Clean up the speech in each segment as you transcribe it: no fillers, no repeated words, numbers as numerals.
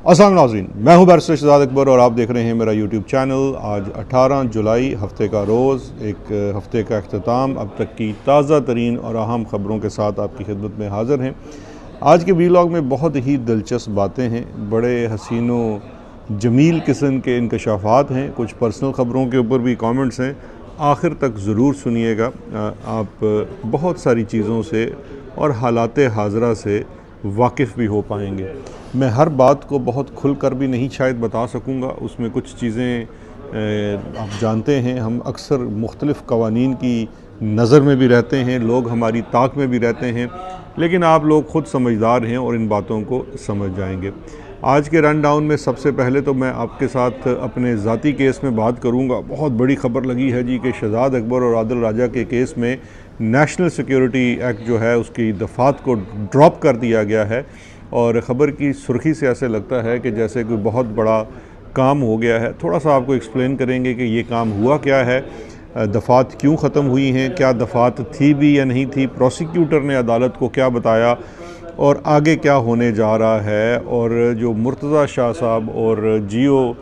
अस्सलाम नाज़रीन, मैं हूं बैरिस्टर शहजाद अकबर और आप देख रहे हैं मेरा यूट्यूब चैनल। आज 18 जुलाई हफ़्ते का रोज़, एक हफ़्ते का अख्ताम, अब तक की ताज़ा तरीन और अहम ख़बरों के साथ आपकी खिदमत में हाज़िर हैं। आज के वीलॉग में बहुत ही दिलचस्प बातें हैं, बड़े हसीनो जमील किस्म के इंकशाफात हैं, कुछ पर्सनल ख़बरों के ऊपर भी कमेंट्स हैं। आखिर तक ज़रूर सुनिएगा, आप बहुत सारी चीज़ों से और हालात हाज़रा से वाकिफ़ भी हो पाएंगे। मैं हर बात को बहुत खुल कर भी नहीं शायद बता सकूँगा, उसमें कुछ चीज़ें आप जानते हैं, हम अक्सर मुख्तलिफ़ क़वानीन की नज़र में भी रहते हैं, लोग हमारी ताक में भी रहते हैं, लेकिन आप लोग ख़ुद समझदार हैं और इन बातों को समझ जाएंगे। आज के रन डाउन में सबसे पहले तो मैं आपके साथ अपने ज़ाती केस में बात करूंगा। बहुत बड़ी ख़बर लगी है जी कि शहजाद अकबर और आदिल राजा के केस में नेशनल सिक्योरिटी एक्ट जो है उसकी दफ़ात को ड्रॉप कर दिया गया है और ख़बर की सुर्खी से ऐसे लगता है कि जैसे कोई बहुत बड़ा काम हो गया है। थोड़ा सा आपको एक्सप्लेन करेंगे कि ये काम हुआ क्या है, दफ़ात क्यों ख़त्म हुई हैं, क्या दफ़ात थी भी या नहीं थी, प्रोसिक्यूटर ने अदालत को क्या बताया और आगे क्या होने जा रहा है। और जो मुर्तज़ा शाह साहब और जियो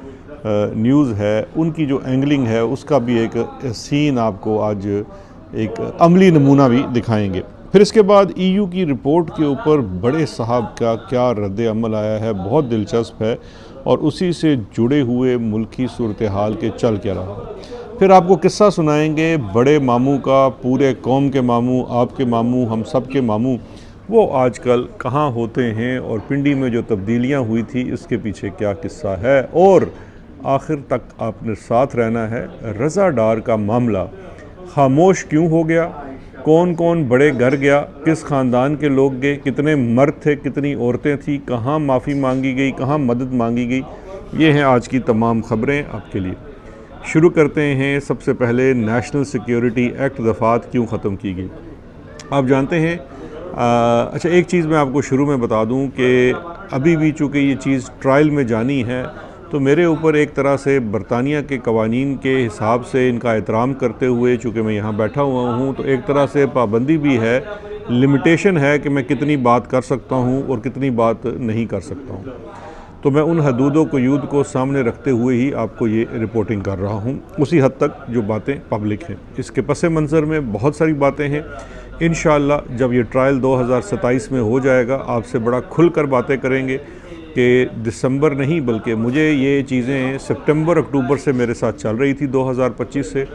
न्यूज़ है उनकी जो एंगलिंग है उसका भी एक सीन आपको आज एक अमली नमूना भी दिखाएंगे। फिर इसके बाद EU की रिपोर्ट के ऊपर बड़े साहब का क्या रद्द अमल आया है, बहुत दिलचस्प है और उसी से जुड़े हुए मुल्की सूरत हाल के चल क्या रहा है। फिर आपको किस्सा सुनाएंगे बड़े मामू का, पूरे कौम के मामू, आपके मामू, हम सब के मामू, वो आजकल कहाँ होते हैं और पिंडी में जो तब्दीलियाँ हुई थी इसके पीछे क्या किस्सा है। और आखिर तक आपने साथ रहना है। रज़ा डार का मामला खामोश क्यों हो गया, कौन कौन बड़े घर गया, किस ख़ानदान के लोग गए, कितने मर्द थे, कितनी औरतें थी, कहाँ माफ़ी मांगी गई, कहाँ मदद मांगी गई, ये हैं आज की तमाम ख़बरें आपके लिए। शुरू करते हैं सबसे पहले नेशनल सिक्योरिटी एक्ट दफ़ात क्यों ख़त्म की गई। आप जानते हैं, अच्छा एक चीज़ मैं आपको शुरू में बता दूं कि अभी भी चूँकि ये चीज़ ट्रायल में जानी है तो मेरे ऊपर एक तरह से बरतानिया के कवानीन के हिसाब से इनका एहतराम करते हुए, चूँकि मैं यहाँ बैठा हुआ हूँ, तो एक तरह से पाबंदी भी है, लिमिटेशन है कि मैं कितनी बात कर सकता हूँ और कितनी बात नहीं कर सकता हूँ। तो मैं उन हदूदों को यूद को सामने रखते हुए ही आपको ये रिपोर्टिंग कर रहा हूँ, उसी हद तक जो बातें पब्लिक हैं। इसके पस मंज़र में बहुत सारी बातें हैं। इंशाअल्लाह जब ये ट्रायल 2027 में हो जाएगा आपसे बड़ा खुलकर बातें करेंगे कि दिसंबर नहीं बल्कि मुझे ये चीज़ें सितंबर अक्टूबर से मेरे साथ चल रही थी 2025 से,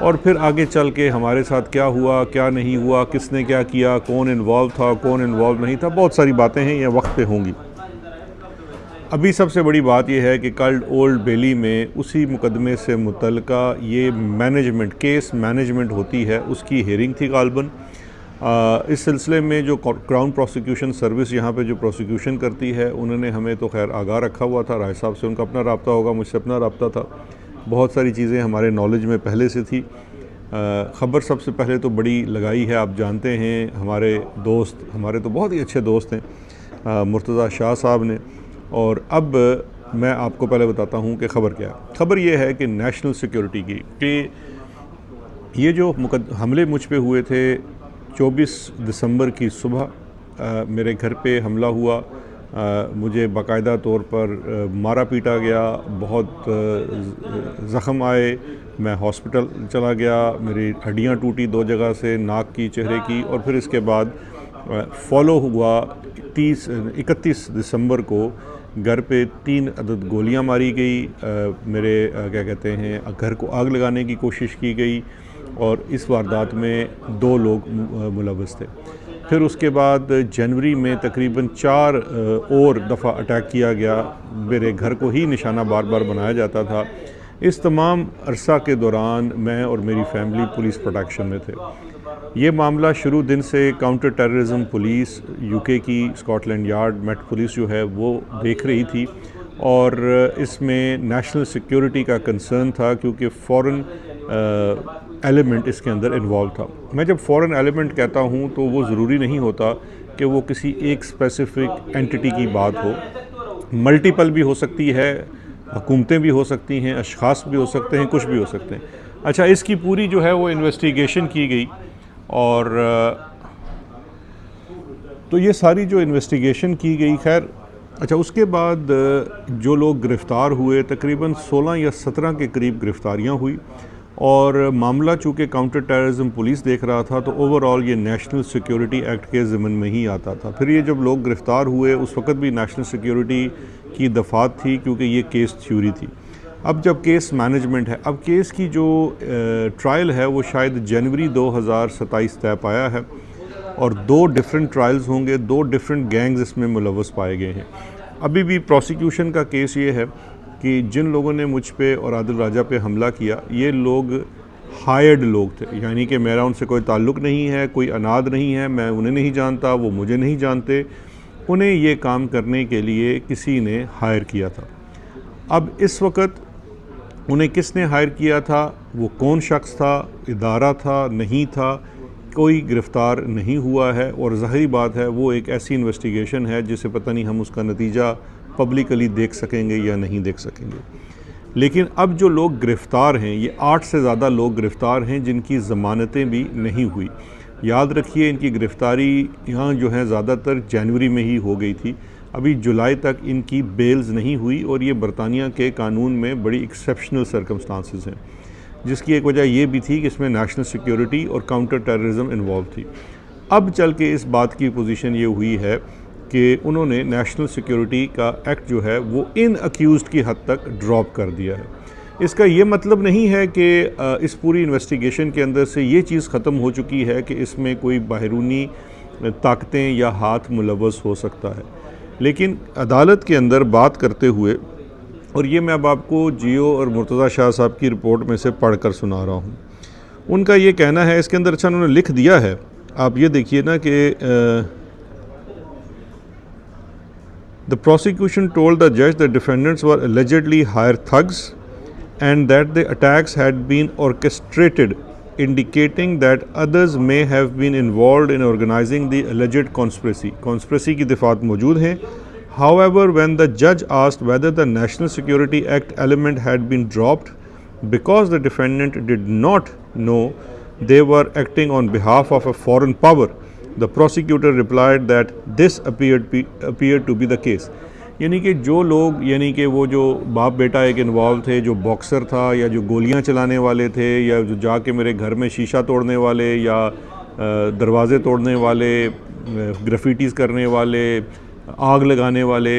और फिर आगे चल के हमारे साथ क्या हुआ क्या नहीं हुआ, किसने क्या किया, कौन इन्वॉल्व था कौन इन्वॉल्व नहीं था, बहुत सारी बातें हैं, ये वक्त पे होंगी। अभी सबसे बड़ी बात यह है कि कल ओल्ड बेली में उसी मुकदमे से मुतल्लिका ये मैनेजमेंट केस मैनेजमेंट होती है उसकी हेयरिंग थी गालबन। इस सिलसिले में जो क्राउन प्रोसिक्यूशन सर्विस यहाँ पे जो प्रोसिक्यूशन करती है उन्होंने हमें तो खैर आगाह रखा हुआ था, राय साहब से उनका अपना रब्ता होगा, मुझसे अपना रब्ता था, बहुत सारी चीज़ें हमारे नॉलेज में पहले से थी। ख़बर सबसे पहले तो बड़ी लगाई है, आप जानते हैं हमारे दोस्त, हमारे तो बहुत ही अच्छे दोस्त हैं मुर्तज़ा शाह साहब ने। और अब मैं आपको पहले बताता हूँ कि ख़बर क्या है। ख़बर ये है कि नेशनल सिक्योरिटी की कि ये जो हमले मुझ पे हुए थे 24 दिसंबर की सुबह मेरे घर पे हमला हुआ, मुझे बाकायदा तौर पर मारा पीटा गया, बहुत ज़ख़म आए, मैं हॉस्पिटल चला गया, मेरी हड्डियाँ टूटी 2 जगह से, नाक की, चेहरे की, और फिर इसके बाद फॉलो हुआ 31 दिसंबर को घर पे 3 अदद गोलियां मारी गई, मेरे क्या कहते हैं घर को आग लगाने की कोशिश की गई और इस वारदात में 2 लोग मुलव्वस थे। फिर उसके बाद जनवरी में तकरीबन 4 और दफ़ा अटैक किया गया, मेरे घर को ही निशाना बार बार बनाया जाता था। इस तमाम अरसा के दौरान मैं और मेरी फैमिली पुलिस प्रोटेक्शन में थे। ये मामला शुरू दिन से काउंटर टेररिज्म पुलिस UK की स्कॉटलैंड यार्ड मेट पुलिस जो है वो देख रही थी और इसमें नेशनल सिक्योरिटी का कंसर्न था क्योंकि फ़ॉरेन एलिमेंट इसके अंदर इन्वॉल्व था। मैं जब फ़ॉरेन एलिमेंट कहता हूँ तो वो ज़रूरी नहीं होता कि वो किसी एक स्पेसिफ़िक एंटिटी की बात हो, मल्टीपल भी हो सकती है, हुकूमतें भी हो सकती हैं, अशख़ास भी हो सकते हैं, कुछ भी हो सकते हैं। अच्छा, इसकी पूरी जो है वो इन्वेस्टिगेशन की गई और तो ये सारी जो इन्वेस्टिगेशन की गई, खैर अच्छा, उसके बाद जो लोग गिरफ़्तार हुए तकरीबन 16 या 17 के करीब गिरफ़्तारियाँ हुई और मामला चूँकि काउंटर टेररिज्म पुलिस देख रहा था तो ओवरऑल ये नेशनल सिक्योरिटी एक्ट के ज़िम्मन में ही आता था। फिर ये जब लोग गिरफ़्तार हुए उस वक़्त भी नेशनल सिक्योरिटी की दफ़ात थी क्योंकि ये केस थ्योरी थी। अब जब केस मैनेजमेंट है, अब केस की जो ट्रायल है वो शायद जनवरी 2027 तय पाया है और 2 डिफरेंट ट्रायल्स होंगे, 2 डिफरेंट गैंग्स इसमें मुलव्वस पाए गए हैं। अभी भी प्रोसिक्यूशन का केस ये है कि जिन लोगों ने मुझ पे और आदिल राजा पे हमला किया ये लोग हायर्ड लोग थे, यानी कि मेरा उनसे कोई ताल्लुक़ नहीं है, कोई अनाद नहीं है, मैं उन्हें नहीं जानता, वो मुझे नहीं जानते। उन्हें ये काम करने के लिए किसी ने हायर किया था। अब इस वक्त उन्हें किसने हायर किया था, वो कौन शख्स था, इदारा था, नहीं था, कोई गिरफ़्तार नहीं हुआ है और ज़ाहिरी बात है वो एक ऐसी इन्वेस्टिगेशन है जिसे पता नहीं हम उसका नतीजा पब्लिकली देख सकेंगे या नहीं देख सकेंगे। लेकिन अब जो लोग गिरफ़्तार हैं ये 8 से ज़्यादा लोग गिरफ़्तार हैं जिनकी ज़मानतें भी नहीं हुई। याद रखिए इनकी गिरफ़्तारी यहाँ जो है ज़्यादातर जनवरी में ही हो गई थी, अभी जुलाई तक इनकी बेल्स नहीं हुई और ये बरतानिया के कानून में बड़ी एक्सेप्शनल सर्कमस्टांसेस हैं, जिसकी एक वजह ये भी थी कि इसमें नेशनल सिक्योरिटी और काउंटर टेररिज्म इन्वॉल्व थी। अब चल के इस बात की पोजीशन ये हुई है कि उन्होंने नेशनल सिक्योरिटी का एक्ट जो है वो इन अक्यूज़्ड की हद तक ड्रॉप कर दिया है। इसका ये मतलब नहीं है कि इस पूरी इन्वेस्टिगेशन के अंदर से ये चीज़ ख़त्म हो चुकी है कि इसमें कोई बाहरूनी ताकतें या हाथ मुलव्वस हो सकता है, लेकिन अदालत के अंदर बात करते हुए, और ये मैं अब आपको जियो और मुर्तज़ा शाह साहब की रिपोर्ट में से पढ़ कर सुना रहा हूँ। उनका ये कहना है, इसके अंदर अच्छा उन्होंने लिख दिया है, आप ये देखिए ना कि द प्रोसिक्यूशन टोल्ड द जज the defendants were allegedly hired thugs and that the attacks had been orchestrated, indicating that others may have been involved in organizing the alleged conspiracy. Conspiracy की दफात मौजूद हैं। However, when the judge asked whether the National Security Act element had been dropped because the defendant did not know they were acting on behalf of a foreign power, the prosecutor replied that this appeared to be the case. यानी कि जो लोग, यानी कि वो जो बाप बेटा एक इन्वॉल्व थे, जो बॉक्सर था या जो गोलियां चलाने वाले थे या जो जाके मेरे घर में शीशा तोड़ने वाले या दरवाज़े तोड़ने वाले, ग्राफिटीज़ करने वाले, आग लगाने वाले,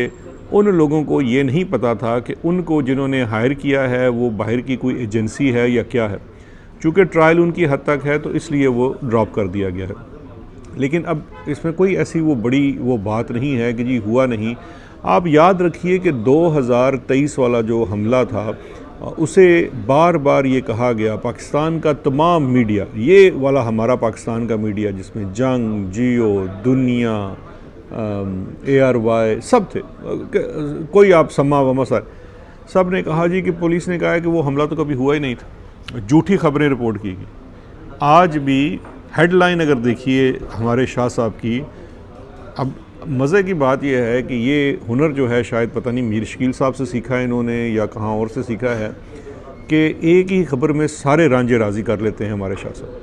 उन लोगों को ये नहीं पता था कि उनको जिन्होंने हायर किया है वो बाहर की कोई एजेंसी है या क्या है। चूँकि ट्रायल उनकी हद तक है तो इसलिए वो ड्रॉप कर दिया गया है। लेकिन अब इसमें कोई ऐसी वो बड़ी वो बात नहीं है कि जी हुआ नहीं। आप याद रखिए कि 2023 वाला जो हमला था उसे बार बार ये कहा गया, पाकिस्तान का तमाम मीडिया, ये वाला हमारा पाकिस्तान का मीडिया जिसमें जंग, जियो, दुनिया, ARY सब थे, कोई आप समा वमा सब ने कहा जी कि पुलिस ने कहा है कि वो हमला तो कभी हुआ ही नहीं था, झूठी खबरें रिपोर्ट की गई। आज भी हेडलाइन अगर देखिए हमारे शाह साहब की, अब मज़े की बात यह है कि ये हुनर जो है शायद पता नहीं मीर शकील साहब से सीखा है इन्होंने या कहाँ और से सीखा है कि एक ही खबर में सारे रांझे राज़ी कर लेते हैं हमारे शाह साहब।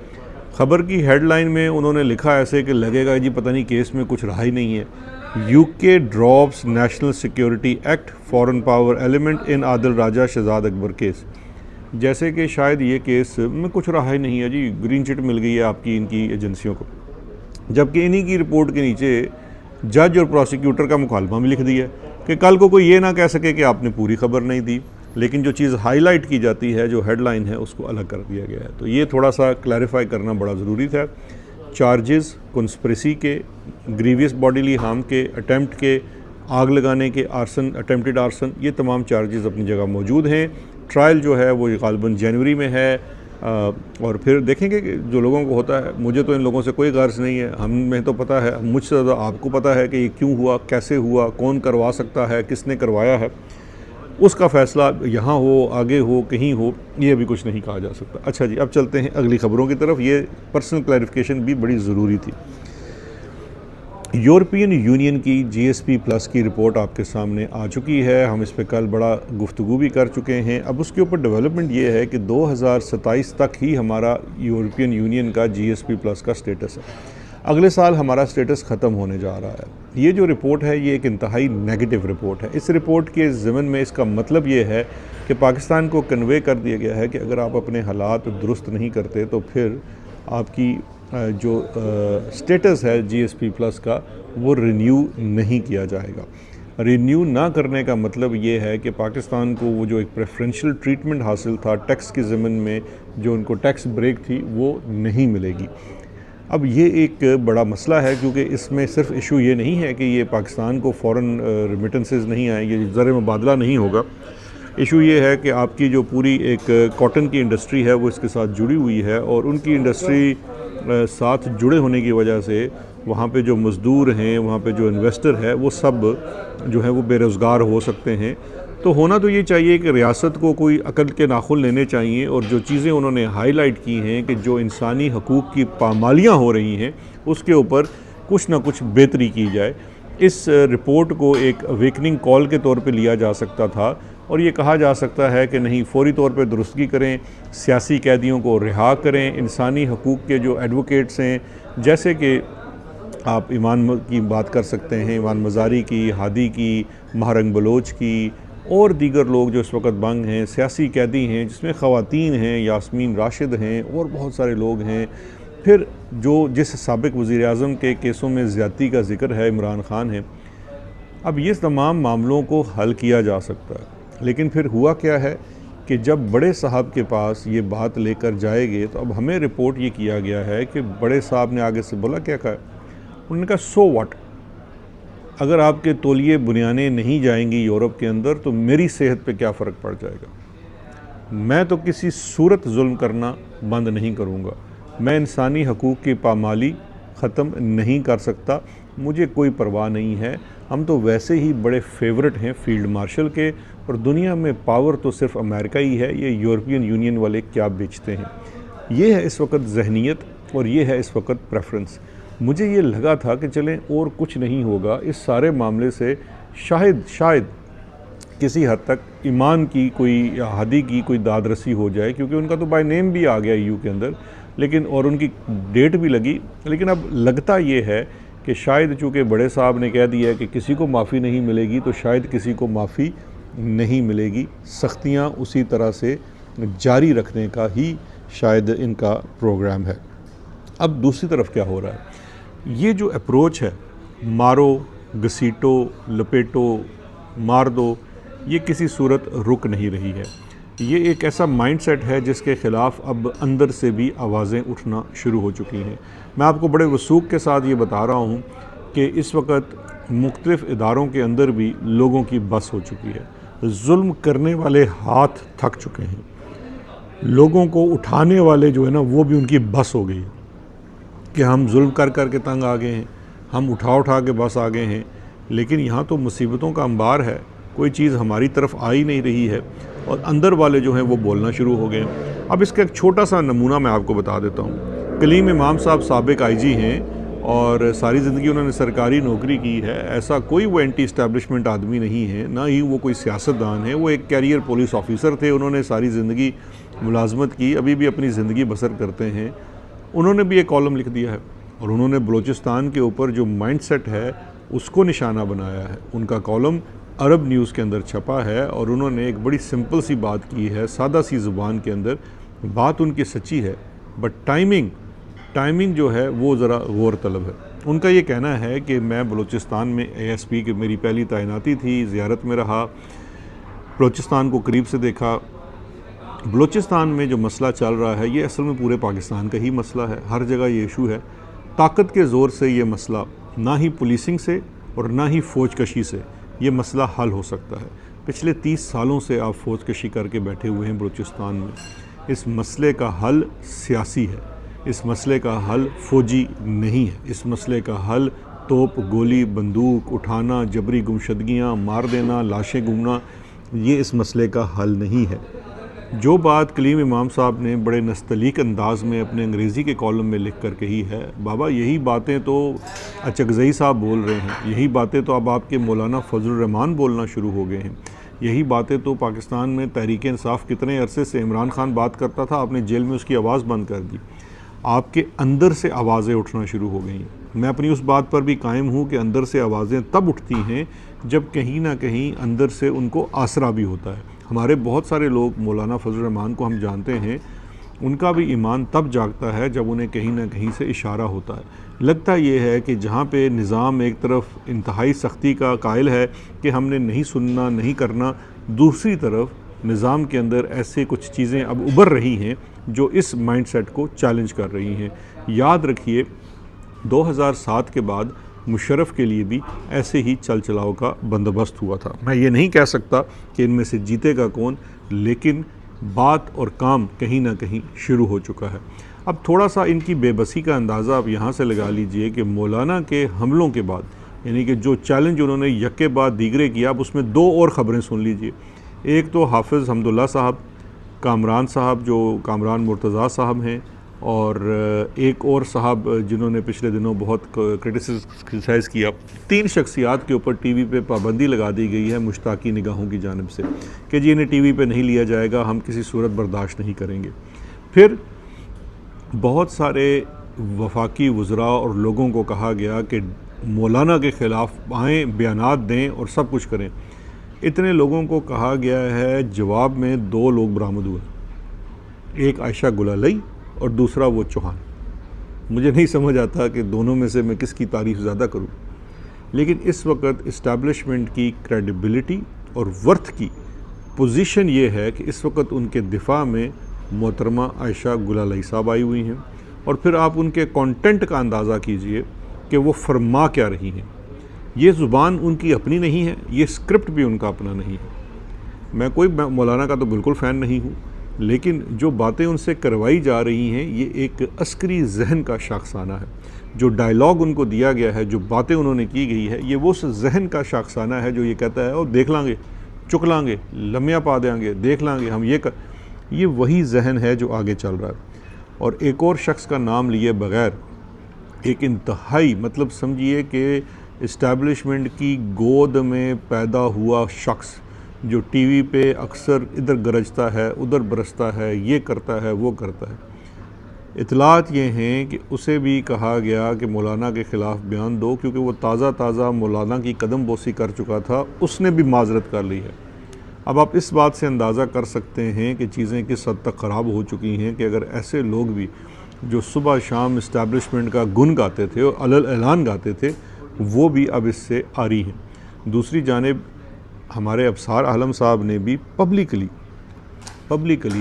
खबर की हेडलाइन में उन्होंने लिखा ऐसे कि लगेगा जी पता नहीं केस में कुछ रहा ही नहीं है। UK drops national security act, foreign power element in Adil Raja Shahzad Akbar case, जैसे कि शायद ये केस में कुछ रहा ही नहीं है जी, ग्रीन चिट मिल गई है आपकी इनकी एजेंसियों को। जबकि इन्हीं की रिपोर्ट के नीचे जज और प्रोसिक्यूटर का मुकालमा भी लिख दिया कि कल को कोई ये ना कह सके कि आपने पूरी खबर नहीं दी, लेकिन जो चीज़ हाईलाइट की जाती है, जो हेडलाइन है, उसको अलग कर दिया गया है। तो ये थोड़ा सा क्लैरिफाई करना बड़ा ज़रूरी था। चार्जेस कंस्पिरेसी के, ग्रीवियस बॉडीली हार्म के, अटैम्प्ट के, आग लगाने के, आर्सन, अटैम्प्टेड आर्सन, ये तमाम चार्जेस अपनी जगह मौजूद हैं। ट्रायल जो है वो गालिबन जनवरी में है और फिर देखेंगे कि जो लोगों को होता है, मुझे तो इन लोगों से कोई गर्ज नहीं है, हमें तो पता है, मुझसे ज़्यादा आपको पता है कि ये क्यों हुआ, कैसे हुआ, कौन करवा सकता है, किसने करवाया है, उसका फ़ैसला यहाँ हो, आगे हो, कहीं हो, ये भी कुछ नहीं कहा जा सकता। अच्छा जी, अब चलते हैं अगली ख़बरों की तरफ। ये पर्सनल क्लैरिफिकेशन भी बड़ी ज़रूरी थी। यूरोपियन यूनियन की GSP+ की रिपोर्ट आपके सामने आ चुकी है। हम इस पर कल बड़ा गुफ्तगू भी कर चुके हैं। अब उसके ऊपर डेवलपमेंट ये है कि 2027 तक ही हमारा यूरोपियन यूनियन का GSP+ का स्टेटस है। अगले साल हमारा स्टेटस ख़त्म होने जा रहा है। ये जो रिपोर्ट है ये एक इंतहाई नेगेटिव रिपोर्ट है। इस रिपोर्ट के ज़मन में इसका मतलब ये है कि पाकिस्तान को कन्वे कर दिया गया है कि अगर आप अपने हालात दुरुस्त नहीं करते तो फिर आपकी जो स्टेटस है GSP प्लस का वो रिन्यू नहीं किया जाएगा। रिन्यू ना करने का मतलब ये है कि पाकिस्तान को वो जो एक प्रेफरेंशियल ट्रीटमेंट हासिल था टैक्स के ज़मन में, जो उनको टैक्स ब्रेक थी, वो नहीं मिलेगी। अब ये एक बड़ा मसला है क्योंकि इसमें सिर्फ इशू ये नहीं है कि ये पाकिस्तान को फ़ॉरेन रिमिटेंसेस नहीं आए, ये ज़र मुबादला नहीं होगा। इशू ये है कि आपकी जो पूरी एक कॉटन की इंडस्ट्री है वो इसके साथ जुड़ी हुई है और उनकी इंडस्ट्री साथ जुड़े होने की वजह से वहाँ पे जो मज़दूर हैं, वहाँ पे जो इन्वेस्टर है, वो सब जो है वो बेरोज़गार हो सकते हैं। तो होना तो ये चाहिए कि रियासत को कोई अकल के नाखुन लेने चाहिए और जो चीज़ें उन्होंने हाईलाइट की हैं कि जो इंसानी हकूक़ की पामालियाँ हो रही हैं उसके ऊपर कुछ ना कुछ बेहतरी की जाए। इस रिपोर्ट को एक अवेकनिंग कॉल के तौर पे लिया जा सकता था और ये कहा जा सकता है कि नहीं, फ़ौरी तौर पे दुरुस्तगी करें, सियासी कैदियों को रिहा करें, इंसानी हकूक़ के जो एडवोकेट्स हैं, जैसे कि आप ईमान की बात कर सकते हैं, ईमान मज़ारी की, हादी की, महारंग बलोच की और दीगर लोग जो इस वक्त बंग हैं, सियासी कैदी हैं जिसमें ख़वातीन हैं, यास्मीन राशिद हैं और बहुत सारे लोग हैं। फिर जो जिस साबिक़ वज़ीर-ए-आज़म के केसों में ज़्यादती का ज़िक्र है, इमरान ख़ान है। अब ये तमाम मामलों को हल किया जा सकता है, लेकिन फिर हुआ क्या है कि जब बड़े साहब के पास ये बात लेकर जाएंगे तो अब हमें रिपोर्ट ये किया गया है कि बड़े साहब ने आगे से बोला, क्या कहा, उन्होंने कहा सो व्हाट, अगर आपके तौलिए बुनियानें नहीं जाएंगी यूरोप के अंदर तो मेरी सेहत पे क्या फ़र्क पड़ जाएगा। मैं तो किसी सूरत जुल्म करना बंद नहीं करूँगा, मैं इंसानी हकूक़ की पामाली ख़त्म नहीं कर सकता, मुझे कोई परवाह नहीं है। हम तो वैसे ही बड़े फेवरेट हैं फील्ड मार्शल के और दुनिया में पावर तो सिर्फ अमेरिका ही है, ये यूरोपियन यूनियन वाले क्या बेचते हैं। ये है इस वक्त जहनीत और ये है इस वक्त प्रेफरेंस। मुझे ये लगा था कि चलें और कुछ नहीं होगा, इस सारे मामले से शायद किसी हद तक ईमान की कोई या हादी की कोई दादरसी हो जाए, क्योंकि उनका तो बाय नेम भी आ गया EU के अंदर, लेकिन और उनकी डेट भी लगी। लेकिन अब लगता ये है कि शायद चूँकि बड़े साहब ने कह दिया है कि किसी को माफ़ी नहीं मिलेगी तो शायद किसी को माफ़ी नहीं मिलेगी। सख्तियाँ उसी तरह से जारी रखने का ही शायद इनका प्रोग्राम है। अब दूसरी तरफ क्या हो रहा है, ये जो अप्रोच है मारो, घसीटो, लपेटो, मार दो, ये किसी सूरत रुक नहीं रही है। ये एक ऐसा माइंडसेट है जिसके ख़िलाफ़ अब अंदर से भी आवाज़ें उठना शुरू हो चुकी हैं। मैं आपको बड़े वसूख के साथ ये बता रहा हूँ कि इस वक्त मुख्तलिफ़ इदारों के अंदर भी लोगों की बस हो चुकी है। जुल्म करने वाले हाथ थक चुके हैं, लोगों को उठाने वाले जो है ना वो भी उनकी बस हो गई है कि हम जुल्म कर कर के तंग आ गए हैं, हम उठा के बस आ गए हैं। लेकिन यहाँ तो मुसीबतों का अंबार है, कोई चीज़ हमारी तरफ आ ही नहीं रही है और अंदर वाले जो हैं वो बोलना शुरू हो गए। अब इसका एक छोटा सा नमूना मैं आपको बता देता हूँ। कलीम इमाम साहब साबिक़ IG हैं और सारी ज़िंदगी उन्होंने सरकारी नौकरी की है। ऐसा कोई वो एंटी इस्टेब्लिशमेंट आदमी नहीं है, ना ही वो कोई सियासतदान है। वो एक कैरियर पुलिस ऑफिसर थे, उन्होंने सारी ज़िंदगी मुलाजमत की, अभी भी अपनी ज़िंदगी बसर करते हैं। उन्होंने भी एक कॉलम लिख दिया है और उन्होंने बलूचिस्तान के ऊपर जो माइंडसेट है उसको निशाना बनाया है। उनका कॉलम अरब न्यूज़ के अंदर छपा है और उन्होंने एक बड़ी सिंपल सी बात की है, सादा सी ज़ुबान के अंदर। बात उनकी सच्ची है, बट टाइमिंग जो है वो ज़रा गौर तलब है। उनका ये कहना है कि मैं बलूचिस्तान में ASP की मेरी पहली तैनाती थी, ज़ियारत में रहा, बलूचिस्तान को करीब से देखा। बलूचिस्तान में जो मसला चल रहा है ये असल में पूरे पाकिस्तान का ही मसला है, हर जगह ये इशू है। ताकत के ज़ोर से ये मसला ना ही पुलिसिंग से और ना ही फ़ौजकशी से ये मसला हल हो सकता है। पिछले 30 सालों से आप फ़ौजकशी करके बैठे हुए हैं बलूचिस्तान में। इस मसले का हल सियासी है, इस मसले का हल फ़ौजी नहीं है। इस मसले का हल तोप, गोली, बंदूक उठाना, जबरी गुमशदगियाँ, मार देना, लाशें घूमना, ये इस मसले का हल नहीं है। जो बात कलीम इमाम साहब ने बड़े नस्तलीक अंदाज़ में अपने अंग्रेज़ी के कॉलम में लिख कर कही है, बाबा यही बातें तो अचकज़ई साहब बोल रहे हैं, यही बातें तो अब आपके मौलाना फजलुर रहमान बोलना शुरू हो गए हैं, यही बातें तो पाकिस्तान में तहरीक इंसाफ कितने अरसे से इमरान खान बात करता था, आपने जेल में उसकी आवाज़ बंद कर दी। आपके अंदर से आवाज़ें उठना शुरू हो गई हैं। मैं अपनी उस बात पर भी कायम हूँ कि अंदर से आवाज़ें तब उठती हैं जब कहीं ना कहीं अंदर से उनको आसरा भी होता है। हमारे बहुत सारे लोग, मौलाना फजल रहमान को हम जानते हैं, उनका भी ईमान तब जागता है जब उन्हें कहीं ना कहीं से इशारा होता है। लगता ये है कि जहाँ पे निज़ाम एक तरफ इंतहाई सख्ती का कायल है कि हमने नहीं सुनना, नहीं करना, दूसरी तरफ निज़ाम के अंदर ऐसे कुछ चीज़ें अब उभर रही हैं जो इस माइंडसेट को चैलेंज कर रही हैं। याद रखिए 2007 के बाद मुशर्रफ के लिए भी ऐसे ही चल चलाव का बंदोबस्त हुआ था। मैं ये नहीं कह सकता कि इनमें से जीतेगा कौन, लेकिन बात और काम कहीं ना कहीं शुरू हो चुका है। अब थोड़ा सा इनकी बेबसी का अंदाज़ा आप यहाँ से लगा लीजिए कि मौलाना के हमलों के बाद, यानी कि जो चैलेंज उन्होंने यके बाद दीगरे किया, अब उसमें दो और ख़बरें सुन लीजिए। एक तो हाफिज़ हमदुल्ला साहब, कामरान साहब जो कामरान मुर्तज़ा साहब हैं, और एक और साहब जिन्होंने पिछले दिनों बहुत क्रिटिसाइज़ किया। 3 शख्सियात के ऊपर टीवी पे पाबंदी लगा दी गई है मुश्ताकी निगाहों की जानिब से कि जी इन्हें टीवी पे नहीं लिया जाएगा, हम किसी सूरत बर्दाश्त नहीं करेंगे। फिर बहुत सारे वफाकी वज़रा और लोगों को कहा गया कि मौलाना के ख़िलाफ़ आएँ, बयानात दें और सब कुछ करें। इतने लोगों को कहा गया है, जवाब में 2 लोग बरामद हुए, एक आयशा गुलालई और दूसरा वो चौहान। मुझे नहीं समझ आता कि दोनों में से मैं किसकी तारीफ़ ज़्यादा करूं, लेकिन इस वक्त इस्टेब्लिशमेंट की क्रेडिबिलिटी और वर्थ की पोजीशन ये है कि इस वक्त उनके दिफा में मोहतरमा आयशा गुलालई साहब आई हुई हैं, और फिर आप उनके कंटेंट का अंदाज़ा कीजिए कि वो फरमा क्या रही हैं। ये ज़ुबान उनकी अपनी नहीं है, ये स्क्रिप्ट भी उनका अपना नहीं है। मैं कोई मौलाना का तो बिल्कुल फ़ैन नहीं हूँ, लेकिन जो बातें उनसे करवाई जा रही हैं ये एक अस्करी जहन का शाखसाना है। जो डायलॉग उनको दिया गया है, जो बातें उन्होंने की गई है, ये वो उस जहन का शाखसाना है जो ये कहता है और देख लांगे, चुक लांगे, लम्बियाँ पा देंगे, देख लांगे हम ये वही जहन है जो आगे चल रहा है। और एक और शख्स का नाम लिए बग़ैर एक इंतहाई, मतलब समझिए कि इस्टेब्लिशमेंट की गोद में पैदा हुआ शख्स जो टीवी पे अक्सर इधर गरजता है, उधर बरसता है, ये करता है, वो करता है। इतलात ये हैं कि उसे भी कहा गया कि मौलाना के ख़िलाफ़ बयान दो, क्योंकि वो ताज़ा मौलाना की कदम बोसी कर चुका था, उसने भी माजरत कर ली है। अब आप इस बात से अंदाज़ा कर सकते हैं कि चीज़ें किस हद तक ख़राब हो चुकी हैं कि अगर ऐसे लोग भी जो सुबह शाम इस्टेब्लिशमेंट का गुन गाते थे और अलल ऐलान गाते थे, वो भी अब इससे आरी हैं। दूसरी जानिब हमारे अफसार आलम साहब ने भी पब्लिकली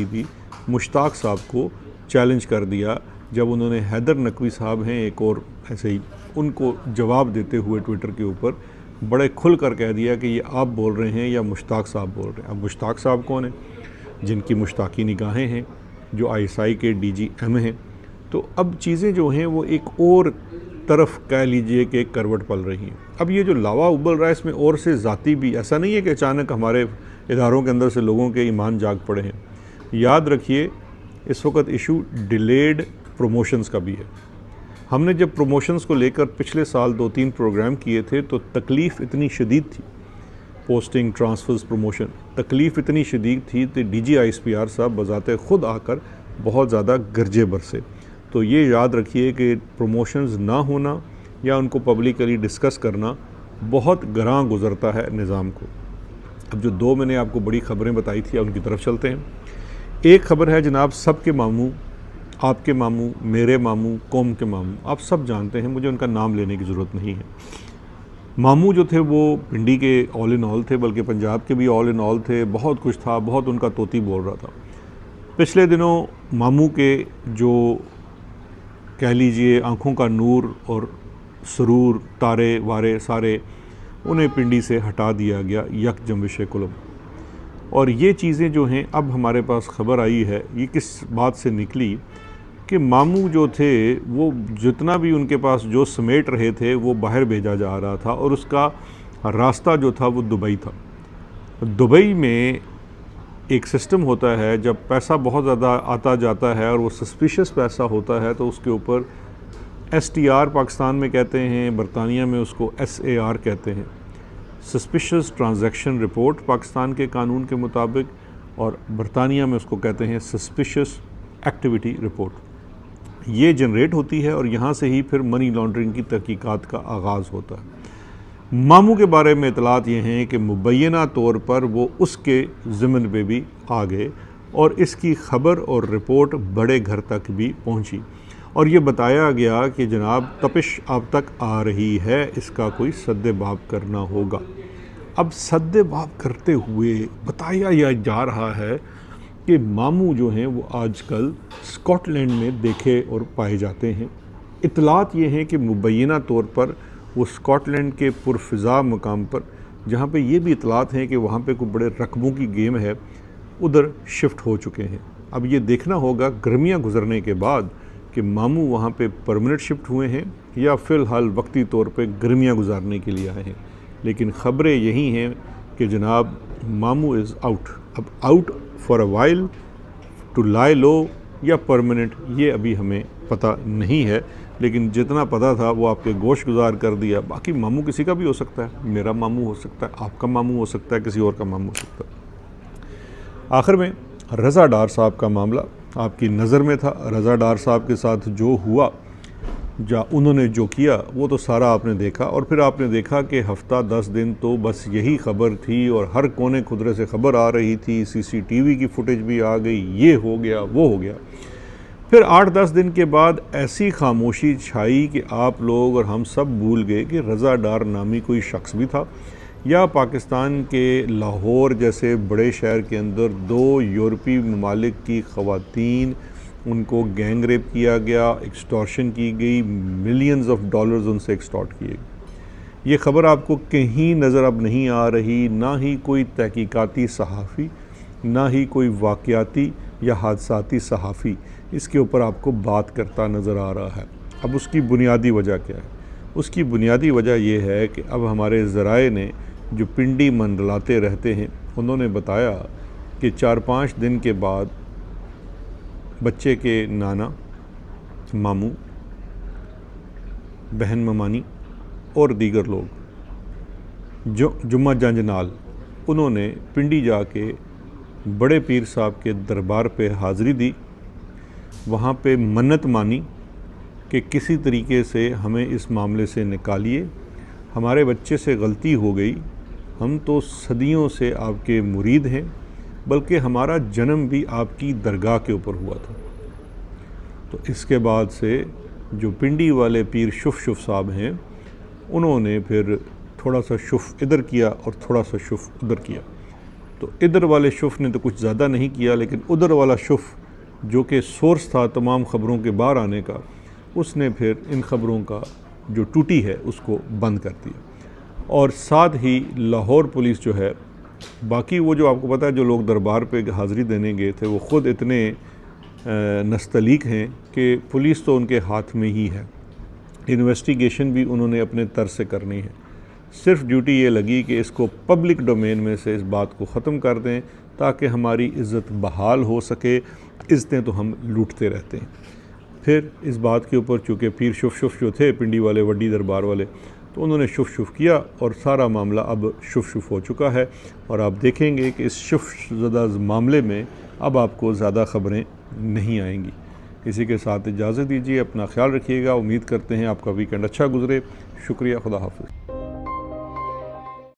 भी मुश्ताक साहब को चैलेंज कर दिया जब उन्होंने हैदर नकवी साहब हैं एक और ऐसे ही, उनको जवाब देते हुए ट्विटर के ऊपर बड़े खुल कर कह दिया कि ये आप बोल रहे हैं या मुश्ताक साहब बोल रहे हैं। अब मुश्ताक साहब कौन है? जिनकी मुश्ताकी निगाहें हैं, जो ISI के DGM हैं। तो अब चीज़ें जो हैं वो एक और तरफ कह लीजिए कि करवट पल रही हैं। अब ये जो लावा उबल रहा है इसमें और से ज़ाती भी, ऐसा नहीं है कि अचानक हमारे इदारों के अंदर से लोगों के ईमान जाग पड़े हैं। याद रखिए इस वक्त इशू डिलेड प्रमोशंस का भी है। हमने जब प्रमोशंस को लेकर पिछले साल 2-3 प्रोग्राम किए थे तो तकलीफ़ इतनी शदीद थी, पोस्टिंग, ट्रांसफ़र्स, प्रमोशन, तकलीफ़ इतनी शदीद थी कि DG ISPR साहब बज़ाते ख़ुद आकर बहुत ज़्यादा गरजे बरसे। तो ये याद रखिए कि प्रमोशंस ना होना या उनको पब्लिकली डिस्कस करना बहुत गरां गुज़रता है निज़ाम को। अब जो 2 मैंने आपको बड़ी ख़बरें बताई थी उनकी तरफ चलते हैं। एक ख़बर है जनाब, सबके मामू, आपके मामू, मेरे मामू, कौम के मामू, आप सब जानते हैं, मुझे उनका नाम लेने की ज़रूरत नहीं है। मामू जो थे वो पिंडी के ऑल इन ऑल थे, बल्कि पंजाब के भी ऑल इन ऑल थे, बहुत कुछ था, बहुत उनका तोती बोल रहा था। पिछले दिनों मामू के जो कह लीजिए आँखों का नूर और सरूर, तारे वारे सारे, उन्हें पिंडी से हटा दिया गया यक जंबिश कुलम। और ये चीज़ें जो हैं अब हमारे पास ख़बर आई है, ये किस बात से निकली कि मामू जो थे वो जितना भी उनके पास जो समेट रहे थे वो बाहर भेजा जा रहा था, और उसका रास्ता जो था वो दुबई था। दुबई में एक सिस्टम होता है, जब पैसा बहुत ज़्यादा आता जाता है और वो सस्पिशियस पैसा होता है तो उसके ऊपर STR पाकिस्तान में कहते हैं, बरतानिया में उसको SAR कहते हैं, सस्पिशियस ट्रांजैक्शन रिपोर्ट पाकिस्तान के कानून के मुताबिक, और बरतानिया में उसको कहते हैं सस्पिशियस एक्टिविटी रिपोर्ट। ये जनरेट होती है और यहाँ से ही फिर मनी लॉन्ड्रिंग की तहकीकात का आगाज़ होता है। मामू के बारे में इतलात ये हैं कि मुबैना तौर पर वो उसके ज़िम्मन पे भी आ गए और इसकी ख़बर और रिपोर्ट बड़े घर तक भी पहुँची और ये बताया गया कि जनाब तपिश अब तक आ रही है, इसका कोई सद्देबाब करना होगा। अब सद्देबाब करते हुए बताया यह जा रहा है कि मामू जो हैं वो आजकल स्कॉटलैंड में देखे और पाए जाते हैं। इतलात ये हैं कि मुबैना तौर पर वो स्कॉटलैंड के पुरफ़िज़ा मकाम पर, जहाँ पे ये भी इतलात हैं कि वहाँ पे कोई बड़े रकबों की गेम है, उधर शिफ्ट हो चुके हैं। अब ये देखना होगा गर्मियाँ गुजरने के बाद कि मामू वहाँ पे परमानेंट शिफ्ट हुए हैं या फ़िलहाल वक्ती तौर पे गर्मियाँ गुजारने के लिए आए हैं। लेकिन ख़बरें यही हैं कि जनाब मामू इज़ आउट। अब out for a while, to lie low या परमानेंट, ये अभी हमें पता नहीं है, लेकिन जितना पता था वो आपके गोश गुजार कर दिया। बाकी मामू किसी का भी हो सकता है, मेरा मामू हो सकता है, आपका मामू हो सकता है, किसी और का मामू हो सकता है। आखिर में रज़ा डार साहब का मामला आपकी नज़र में था। रज़ा डार साहब के साथ जो हुआ, उन्होंने जो किया, वो तो सारा आपने देखा और फिर आपने देखा कि हफ़्ता 10 दिन तो बस यही ख़बर थी और हर कोने खुदरे से ख़बर आ रही थी, CCTV की फुटेज भी आ गई, ये हो गया वो हो गया। फिर 8-10 दिन के बाद ऐसी खामोशी छाई कि आप लोग और हम सब भूल गए कि रज़ा डार नामी कोई शख्स भी था, या पाकिस्तान के लाहौर जैसे बड़े शहर के अंदर 2 यूरोपीय ममालिक की ख़वातीन, उनको गैंग रेप किया गया, एक्सटॉर्शन की गई, मिलियंस ऑफ डॉलर्स उनसे एक्सटॉर्ट किए गए। ये ख़बर आपको कहीं नज़र अब नहीं आ रही, ना ही कोई तहकीकाती सहाफ़ी, ना ही कोई वाक़याती या हादसाती सहाफ़ी इसके ऊपर आपको बात करता नज़र आ रहा है। अब उसकी बुनियादी वजह क्या है? उसकी बुनियादी वजह यह है कि अब हमारे ज़राए ने जो पिंडी मंडलाते रहते हैं, उन्होंने बताया कि 4-5 दिन के बाद बच्चे के नाना, मामू, बहन ममानी और दीगर लोग जो जुम्मा जंज नाल, उन्होंने पिंडी जाके बड़े पीर साहब के दरबार पे हाज़री दी, वहाँ पे मन्नत मानी कि किसी तरीके से हमें इस मामले से निकालिए, हमारे बच्चे से गलती हो गई, हम तो सदियों से आपके मुरीद हैं, बल्कि हमारा जन्म भी आपकी दरगाह के ऊपर हुआ था। तो इसके बाद से जो पिंडी वाले पीर शुफ साहब हैं, उन्होंने फिर थोड़ा सा शुफ इधर किया और थोड़ा सा शुफ उधर किया। तो इधर वाले शुफ ने तो कुछ ज़्यादा नहीं किया, लेकिन उधर वाला शुफ जो कि सोर्स था तमाम ख़बरों के बाहर आने का, उसने फिर इन ख़बरों का जो टूटी है उसको बंद कर दिया। और साथ ही लाहौर पुलिस जो है, बाकी वो जो आपको पता है जो लोग दरबार पे हाज़री देने गए थे, वो ख़ुद इतने नस्तलीक हैं कि पुलिस तो उनके हाथ में ही है, इन्वेस्टिगेशन भी उन्होंने अपने तर्ज से करनी है। सिर्फ ड्यूटी ये लगी कि इसको पब्लिक डोमेन में से इस बात को ख़त्म कर दें ताकि हमारी इज़्ज़त बहाल हो सके। इज़्ज़तें तो हम लूटते रहते हैं। फिर इस बात के ऊपर चूँकि पीर शुफ जो थे पिंडी वाले, वड्डी दरबार वाले, तो उन्होंने शुफ किया और सारा मामला अब शुफ हो चुका है। और आप देखेंगे कि इस शुफ ज़दा मामले में अब आपको ज़्यादा ख़बरें नहीं आएंगी। इसी के साथ इजाज़त दीजिए, अपना ख्याल रखिएगा। उम्मीद करते हैं आपका वीकेंड अच्छा गुज़रे। शुक्रिया, खुदा हाफ़िज़।